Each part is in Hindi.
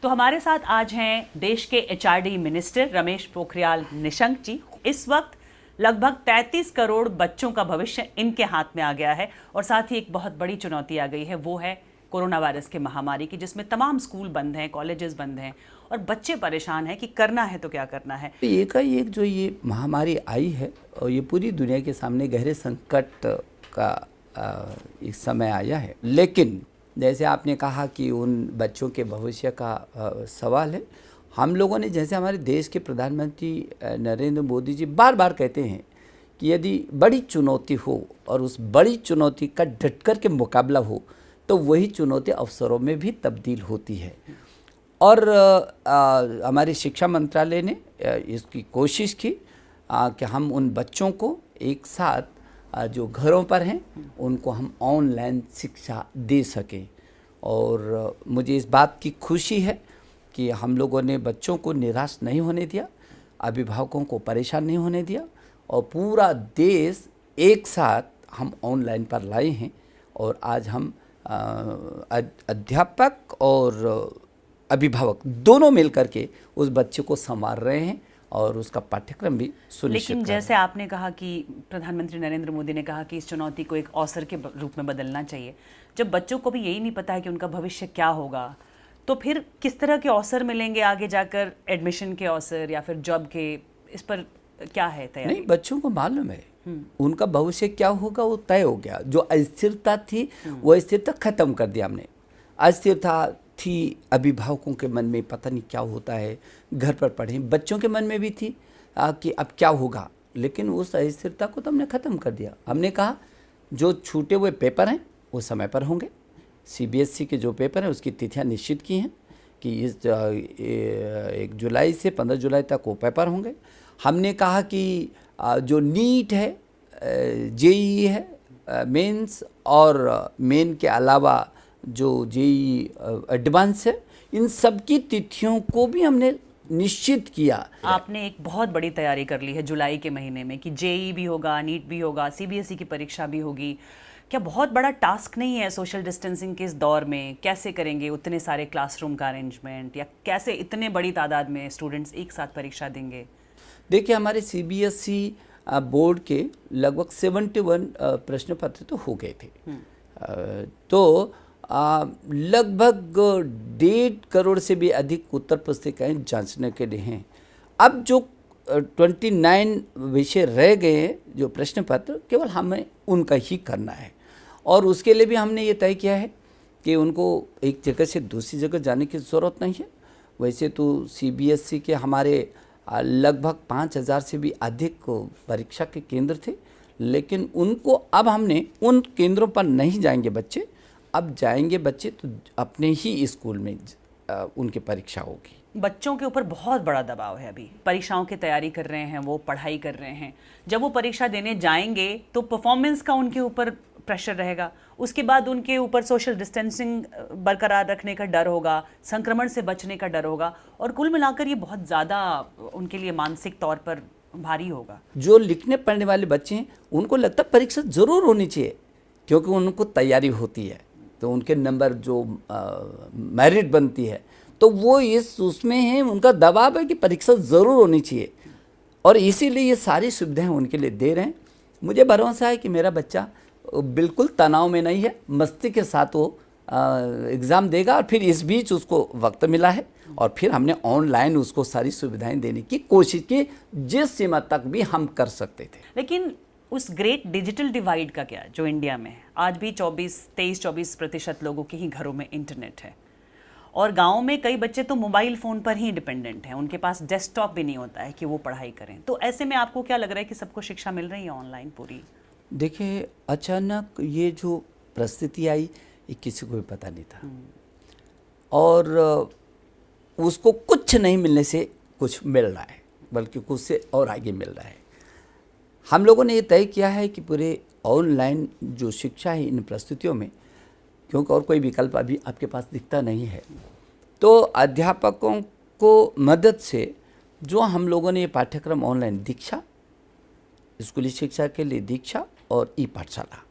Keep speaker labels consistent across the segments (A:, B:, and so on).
A: तो हमारे साथ आज हैं देश के एचआरडी मिनिस्टर रमेश पोखरियाल निशंक जी। इस वक्त लगभग 33 करोड़ बच्चों का भविष्य इनके हाथ में आ गया है और साथ ही एक बहुत बड़ी चुनौती आ गई है, वो है कोरोना वायरस की महामारी की, जिसमें तमाम स्कूल बंद हैं, कॉलेजेस बंद हैं और बच्चे परेशान हैं कि करना है तो क्या करना है।
B: एक जो ये महामारी आई है और ये पूरी दुनिया के सामने गहरे संकट का एक समय आया है, लेकिन जैसे आपने कहा कि उन बच्चों के भविष्य का सवाल है। हम लोगों ने, जैसे हमारे देश के प्रधानमंत्री नरेंद्र मोदी जी बार बार कहते हैं कि यदि बड़ी चुनौती हो और उस बड़ी चुनौती का डट कर के मुकाबला हो तो वही चुनौती अवसरों में भी तब्दील होती है। और हमारी शिक्षा मंत्रालय ने इसकी कोशिश की कि हम उन बच्चों को एक साथ जो घरों पर हैं उनको हम ऑनलाइन शिक्षा दे सकें। और मुझे इस बात की खुशी है कि हम लोगों ने बच्चों को निराश नहीं होने दिया, अभिभावकों को परेशान नहीं होने दिया और पूरा देश एक साथ हम ऑनलाइन पर लाए हैं। और आज हम अध्यापक और अभिभावक दोनों मिलकर के उस बच्चे को संभाल रहे हैं और उसका पाठ्यक्रम भी सुनिश्चित।
A: लेकिन जैसे आपने कहा कि प्रधानमंत्री नरेंद्र मोदी ने कहा कि इस चुनौती को एक अवसर के रूप में बदलना चाहिए, जब बच्चों को भी यही नहीं पता है कि उनका भविष्य क्या होगा, तो फिर किस तरह के अवसर मिलेंगे आगे जाकर, एडमिशन के अवसर या फिर जॉब के, इस पर क्या है तैयारी?
B: नहीं, बच्चों को मालूम है उनका भविष्य क्या होगा, वो तय हो गया। जो अस्थिरता थी वो अस्थिरता खत्म कर दिया हमने। अस्थिरता थी अभिभावकों के मन में, पता नहीं क्या होता है, घर पर पढ़े, बच्चों के मन में भी थी कि अब क्या होगा, लेकिन उस अस्थिरता को तो हमने ख़त्म कर दिया। हमने कहा जो छूटे हुए पेपर हैं वो समय पर होंगे। सीबीएसई के जो पेपर हैं उसकी तिथियां निश्चित की हैं कि इस 1 जुलाई से 15 जुलाई तक वो पेपर होंगे। हमने कहा कि जो नीट है, जेईई है, मेंस और मेन के अलावा जो जेईई एडवांस है, इन सब की तिथियों को भी हमने निश्चित किया।
A: आपने एक बहुत बड़ी तैयारी कर ली है जुलाई के महीने में कि जेईई भी होगा, नीट भी होगा, सीबीएसई की परीक्षा भी होगी। क्या बहुत बड़ा टास्क नहीं है सोशल डिस्टेंसिंग के इस दौर में? कैसे करेंगे उतने सारे क्लासरूम का अरेंजमेंट, या कैसे इतने बड़ी तादाद में स्टूडेंट्स एक साथ परीक्षा देंगे?
B: देखिए, हमारे सीबीएसई बोर्ड के लगभग 71 प्रश्न पत्र तो हो गए थे। तो लगभग 1.5 करोड़ से भी अधिक उत्तर पुस्तिकाएँ जांचने के लिए हैं। अब जो 29 विषय रह गए हैं, जो प्रश्न पत्र, केवल हमें उनका ही करना है। और उसके लिए भी हमने ये तय किया है कि उनको एक जगह से दूसरी जगह जाने की ज़रूरत नहीं है। वैसे तो सीबीएसई के हमारे लगभग 5000 से भी अधिक परीक्षा के केंद्र थे, लेकिन उनको अब हमने उन केंद्रों पर नहीं जाएंगे बच्चे, अब जाएंगे बच्चे तो अपने ही स्कूल में उनकी परीक्षा होगी।
A: बच्चों के ऊपर बहुत बड़ा दबाव है, अभी परीक्षाओं की तैयारी कर रहे हैं, वो पढ़ाई कर रहे हैं। जब वो परीक्षा देने जाएंगे तो परफॉर्मेंस का उनके ऊपर प्रेशर रहेगा, उसके बाद उनके ऊपर सोशल डिस्टेंसिंग बरकरार रखने का डर होगा, संक्रमण से बचने का डर होगा, और कुल मिलाकर ये बहुत ज़्यादा उनके लिए मानसिक तौर पर भारी होगा।
B: जो लिखने पढ़ने वाले बच्चे हैं उनको लगता है परीक्षा ज़रूर होनी चाहिए, क्योंकि उनको तैयारी होती है तो उनके नंबर जो मेरिट बनती है तो वो उसमें है, उनका दबाव है कि परीक्षा ज़रूर होनी चाहिए, और इसीलिए ये सारी सुविधाएं उनके लिए दे रहे हैं। मुझे भरोसा है कि मेरा बच्चा बिल्कुल तनाव में नहीं है, मस्ती के साथ वो एग्ज़ाम देगा। और फिर इस बीच उसको वक्त मिला है और फिर हमने ऑनलाइन उसको सारी सुविधाएं देने की कोशिश की, जिस सीमा तक भी हम कर सकते थे।
A: लेकिन उस ग्रेट डिजिटल डिवाइड का क्या, जो इंडिया में है? आज भी 23-24% लोगों के ही घरों में इंटरनेट है, और गाँव में कई बच्चे तो मोबाइल फ़ोन पर ही डिपेंडेंट हैं, उनके पास डेस्कटॉप भी नहीं होता है कि वो पढ़ाई करें। तो ऐसे में आपको क्या लग रहा है कि सबको शिक्षा मिल रही है ऑनलाइन पूरी?
B: देखिए, अचानक ये जो परिस्थिति आई ये किसी को भी पता नहीं था, और उसको कुछ नहीं मिलने से कुछ मिल रहा है, बल्कि कुछ से और आगे मिल रहा है। हम लोगों ने ये तय किया है कि पूरे ऑनलाइन जो शिक्षा है इन परिस्थितियों में, क्योंकि और कोई विकल्प अभी आपके पास दिखता नहीं है, तो अध्यापकों को मदद से जो हम लोगों ने ये पाठ्यक्रम ऑनलाइन दीक्षा, स्कूली शिक्षा के लिए दीक्षा और ई पाठशाला,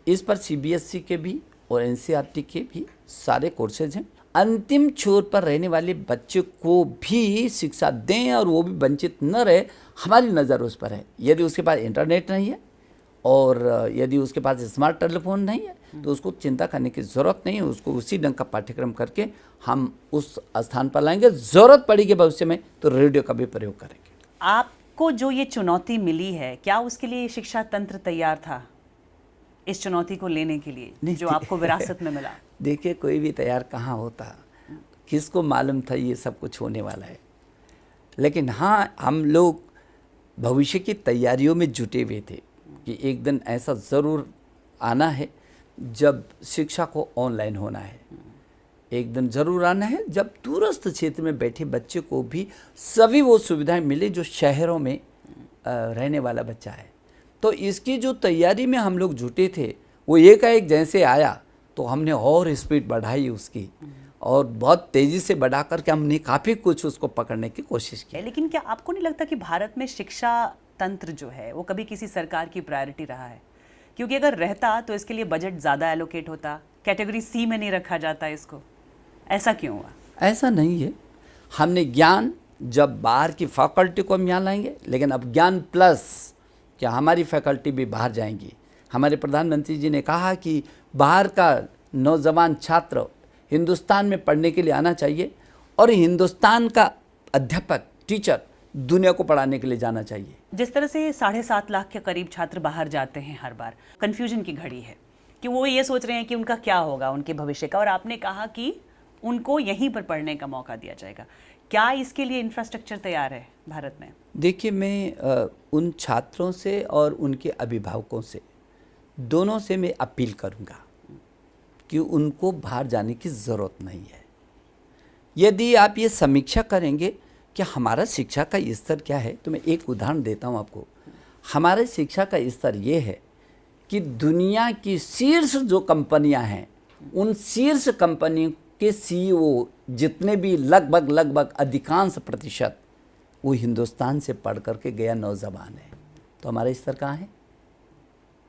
B: इस पर सीबीएसई के भी और एनसीईआरटी के भी सारे कोर्सेज हैं। अंतिम छोर पर रहने वाले बच्चे को भी शिक्षा दें और वो भी वंचित न रहे, हमारी नज़र उस पर है। यदि उसके पास इंटरनेट नहीं है और यदि उसके पास स्मार्ट टेलीफोन नहीं है तो उसको चिंता करने की ज़रूरत नहीं है। उसको उसी ढंग का पाठ्यक्रम करके हम उस स्थान पर लाएंगे। ज़रूरत पड़ेगी भविष्य में तो रेडियो का भी प्रयोग करेंगे।
A: आपको जो ये चुनौती मिली है, क्या उसके लिए शिक्षा तंत्र तैयार था इस चुनौती को लेने के लिए जो आपको विरासत में मिला?
B: देखिए, कोई भी तैयार कहाँ होता, किसको मालूम था ये सब कुछ होने वाला है। लेकिन हाँ, हम लोग भविष्य की तैयारियों में जुटे हुए थे कि एक दिन ऐसा ज़रूर आना है जब शिक्षा को ऑनलाइन होना है। एक दिन ज़रूर आना है जब दूरस्थ क्षेत्र में बैठे बच्चे को भी सभी वो सुविधाएं मिले जो शहरों में रहने वाला बच्चा है। तो इसकी जो तैयारी में हम लोग जुटे थे, वो एकाएक जैसे आया तो हमने और स्पीड बढ़ाई उसकी, और बहुत तेज़ी से बढ़ा करके हमने काफ़ी कुछ उसको पकड़ने की कोशिश की।
A: लेकिन क्या आपको नहीं लगता कि भारत में शिक्षा तंत्र जो है वो कभी किसी सरकार की प्रायोरिटी रहा है? क्योंकि अगर रहता तो इसके लिए बजट ज़्यादा एलोकेट होता, कैटेगरी सी में नहीं रखा जाता इसको। ऐसा क्यों हुआ?
B: ऐसा नहीं है। हमने ज्ञान जब बाहर की फैकल्टी को हम यहाँ लाएंगे, लेकिन अब ज्ञान प्लस क्या हमारी फैकल्टी भी बाहर जाएंगी। हमारे प्रधानमंत्री जी ने कहा कि बाहर का नौजवान छात्र हिंदुस्तान में पढ़ने के लिए आना चाहिए और हिंदुस्तान का अध्यापक टीचर दुनिया को पढ़ाने के लिए जाना चाहिए।
A: जिस तरह से 7.5 लाख के करीब छात्र बाहर जाते हैं हर बार, कन्फ्यूजन की घड़ी है कि वो ये सोच रहे हैं कि उनका क्या होगा उनके भविष्य का, और आपने कहा कि उनको यहीं पर पढ़ने का मौका दिया जाएगा। क्या इसके लिए इंफ्रास्ट्रक्चर तैयार है भारत में?
B: देखिए, मैं उन छात्रों से और उनके अभिभावकों से, दोनों से मैं अपील करूंगा कि उनको बाहर जाने की ज़रूरत नहीं है। यदि आप ये समीक्षा करेंगे कि हमारा शिक्षा का स्तर क्या है, तो मैं एक उदाहरण देता हूँ आपको। हमारे शिक्षा का स्तर ये है कि दुनिया की शीर्ष जो कंपनियाँ हैं, उन शीर्ष कंपनियों के CEO जितने भी लगभग अधिकांश प्रतिशत वो हिंदुस्तान से पढ़ करके गया नौजवान है। तो हमारा स्तर कहाँ है?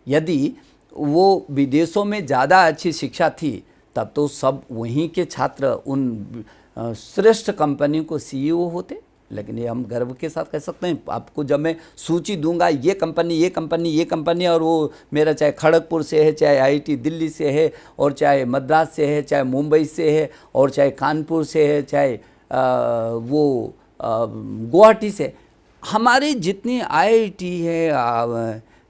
B: यदि वो विदेशों में ज़्यादा अच्छी शिक्षा थी तब तो सब वहीं के छात्र उन श्रेष्ठ कंपनियों को CEO होते। लेकिन ये हम गर्व के साथ कह सकते हैं। आपको जब मैं सूची दूंगा, ये कंपनी और वो मेरा चाहे खड़गपुर से है, चाहे IIT दिल्ली से है, और चाहे मद्रास से है, चाहे मुंबई से है, और चाहे कानपुर से है, चाहे वो गुवाहाटी से, हमारी जितनी IIT है,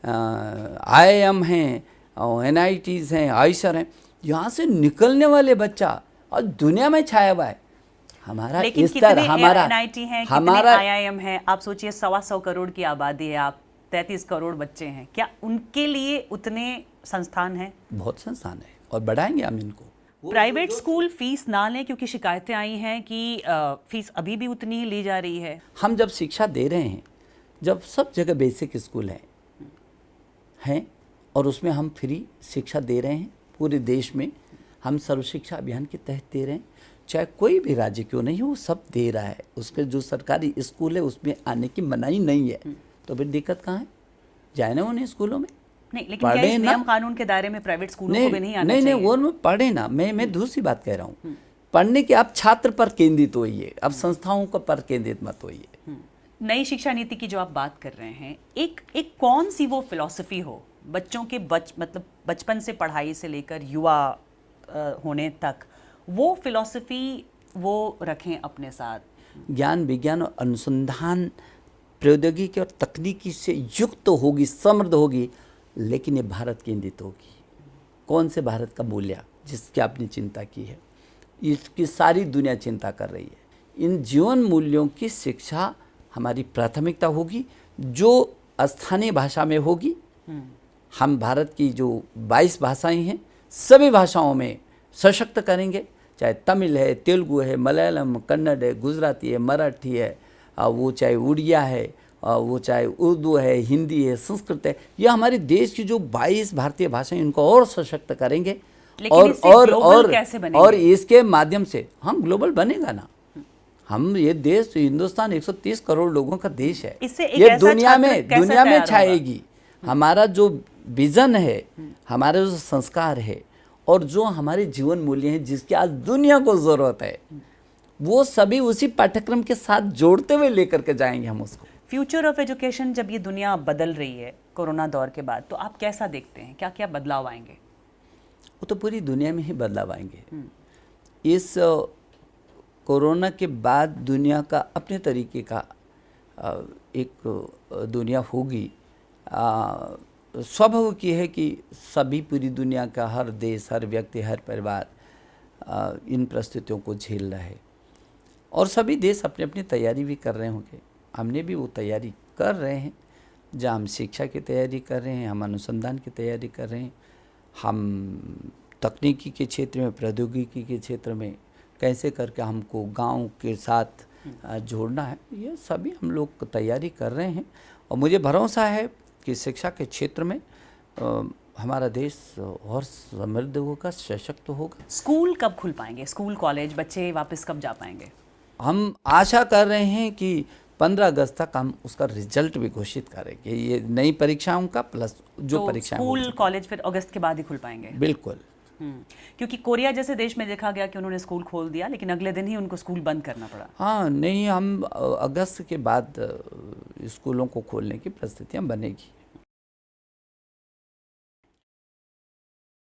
B: IIM हैं, NITs हैं, आइसर हैं, यहाँ से निकलने वाले बच्चा और दुनिया में छाया हुआ है। हमारा स्तर, हमारा
A: NIT है, हमारा IIM है। आप सोचिए 125 करोड़ की आबादी है, आप 33 करोड़ बच्चे हैं, क्या उनके लिए उतने संस्थान हैं?
B: बहुत संस्थान है और बढ़ाएंगे हम इनको।
A: प्राइवेट स्कूल फीस ना लें, क्योंकि शिकायतें आई हैं कि फीस अभी भी उतनी ही ली जा रही है।
B: हम जब शिक्षा दे रहे हैं, जब सब जगह बेसिक स्कूल हैं और उसमें हम फ्री शिक्षा दे रहे हैं पूरे देश में, हम सर्व शिक्षा अभियान के तहत दे रहे हैं, चाहे कोई भी राज्य क्यों नहीं हो, वो सब दे रहा है। उसके जो सरकारी स्कूल है उसमें आने की मनाही नहीं है, तो फिर दिक्कत कहाँ है? जाए ना उन्हें स्कूलों में,
A: नहीं, लेकिन क्या इस नियम कानून के दायरे में प्राइवेट स्कूलों को भी नहीं आना चाहिए?
B: नहीं, वो पढ़े ना। मैं दूसरी बात कह रहा हूँ, पढ़ने के आप छात्र पर केंद्रित होइए, अब संस्थाओं को पर केंद्रित मत होइए।
A: नई शिक्षा नीति की जो आप बात कर रहे हैं, एक कौन सी वो फिलॉसफी हो बच्चों के मतलब बचपन से पढ़ाई से लेकर युवा होने तक, वो फिलॉसफी वो रखें अपने साथ?
B: ज्ञान, विज्ञान और अनुसंधान प्रौद्योगिकी और तकनीकी से युक्त होगी, समृद्ध होगी, लेकिन ये भारत केंद्रित होगी। कौन से भारत का मूल्य जिसकी आपने चिंता की है, इसकी सारी दुनिया चिंता कर रही है। इन जीवन मूल्यों की शिक्षा हमारी प्राथमिकता होगी, जो स्थानीय भाषा में होगी। हम भारत की जो 22 भाषाएं हैं, सभी भाषाओं में सशक्त करेंगे, चाहे तमिल है, तेलुगु है, मलयालम, कन्नड़ है, गुजराती है, मराठी है, वो चाहे उड़िया है, वो चाहे उर्दू है, हिंदी है, संस्कृत है, ये हमारे देश की जो 22 भारतीय भाषाएं, इनको और सशक्त करेंगे। और इसके माध्यम से हम ग्लोबल बनेगा ना। हम ये देश, हिंदुस्तान 130 करोड़ लोगों का देश है, ये दुनिया में छाएगी। हमारा जो विजन है, हमारा जो संस्कार है और जो हमारे जीवन मूल्य हैं जिसकी आज दुनिया को ज़रूरत है, वो सभी उसी पाठ्यक्रम के साथ जोड़ते हुए लेकर के जाएंगे हम उसको।
A: फ्यूचर ऑफ एजुकेशन, जब ये दुनिया बदल रही है कोरोना दौर के बाद, तो आप कैसा देखते हैं, क्या क्या बदलाव आएंगे?
B: वो तो पूरी दुनिया में ही बदलाव आएंगे। इस कोरोना के बाद दुनिया का अपने तरीके का एक दुनिया होगी। स्वाभाविक ये है कि सभी पूरी दुनिया का हर देश, हर व्यक्ति, हर परिवार इन परिस्थितियों को झेल रहा है और सभी देश अपनी अपनी तैयारी भी कर रहे होंगे। हमने भी वो तैयारी कर रहे हैं, जहाँ हम शिक्षा की तैयारी कर रहे हैं, हम अनुसंधान की तैयारी कर रहे हैं, हम तकनीकी के क्षेत्र में, प्रौद्योगिकी के क्षेत्र में कैसे करके हमको गांव के साथ जोड़ना है, ये सभी हम लोग तैयारी कर रहे हैं। और मुझे भरोसा है कि शिक्षा के क्षेत्र में हमारा देश और समृद्ध होगा, सशक्त होगा।
A: स्कूल कब खुल पाएंगे? स्कूल कॉलेज बच्चे वापस कब जा पाएंगे?
B: हम आशा कर रहे हैं कि 15 अगस्त तक हम उसका रिजल्ट भी घोषित करेंगे, ये नई परीक्षाओं का प्लस जो
A: तो
B: परीक्षाएं
A: स्कूल कॉलेज फिर अगस्त के बाद ही खुल पाएंगे?
B: बिल्कुल।
A: क्योंकि कोरिया जैसे देश में देखा गया कि उन्होंने स्कूल खोल दिया लेकिन अगले दिन ही उनको स्कूल बंद करना पड़ा।
B: हाँ, नहीं, हम अगस्त के बाद स्कूलों को खोलने की परिस्थितियाँ बनेगी।